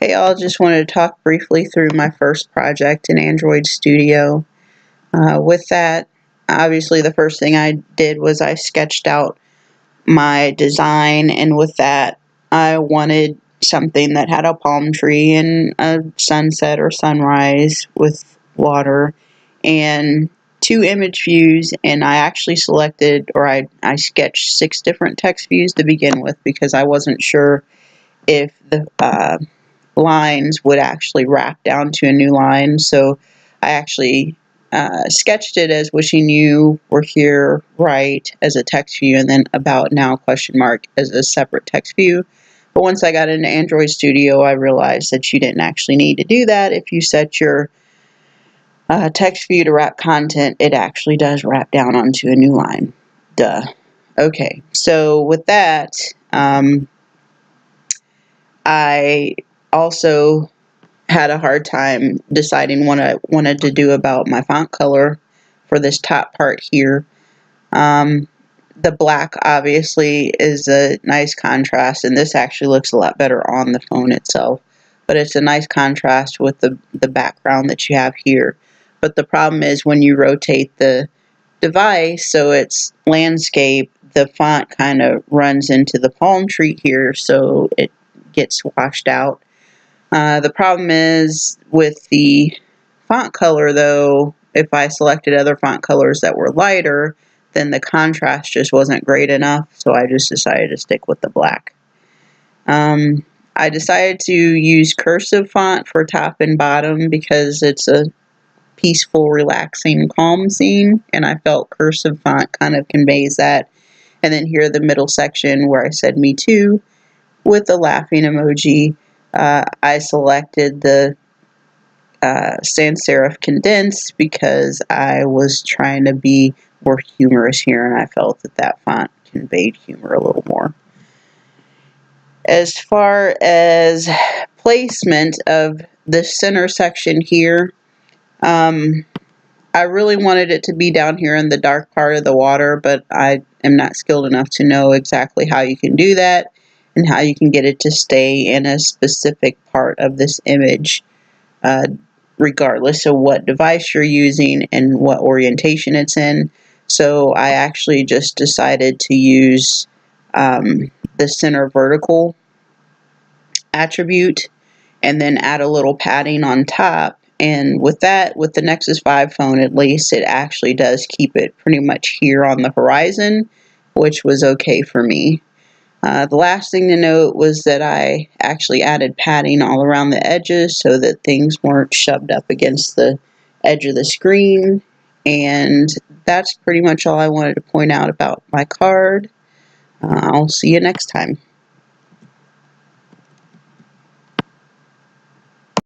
Hey all, just wanted to talk briefly through my first project in Android Studio. With that, obviously the first thing I did was I sketched out my design, and with that I wanted something that had a palm tree and a sunset or sunrise with water and two image views, and I actually selected, or I sketched 6 different text views to begin with because I wasn't sure if the lines would actually wrap down to a new line. So I actually sketched it as wishing you were here, right, as a text view, and then about now question mark as a separate text view. But once I got into Android Studio, I realized that you didn't actually need to do that. If you set your text view to wrap content, it actually does wrap down onto a new line. Duh. Okay, so with that, I also had a hard time deciding what I wanted to do about my font color for this top part here. The black obviously is a nice contrast, and this actually looks a lot better on the phone itself, but it's a nice contrast with the background that you have here. But the problem is when you rotate the device so it's landscape, the font kind of runs into the palm tree here, so it gets washed out. The problem is with the font color, though, if I selected other font colors that were lighter, then the contrast just wasn't great enough, so I just decided to stick with the black. I decided to use cursive font for top and bottom because it's a peaceful, relaxing, calm scene, and I felt cursive font kind of conveys that. And then here the middle section where I said me too with the laughing emoji, I selected the sans serif condensed because I was trying to be more humorous here, and I felt that that font conveyed humor a little more. As far as placement of the center section here, I really wanted it to be down here in the dark part of the water, but I am not skilled enough to know exactly how you can do that and how you can get it to stay in a specific part of this image, regardless of what device you're using and what orientation it's in. So I actually just decided to use the center vertical attribute and then add a little padding on top. And with that, with the Nexus 5 phone at least, it actually does keep it pretty much here on the horizon, which was okay for me. The last thing to note was that I actually added padding all around the edges so that things weren't shoved up against the edge of the screen. And that's pretty much all I wanted to point out about my card. I'll see you next time.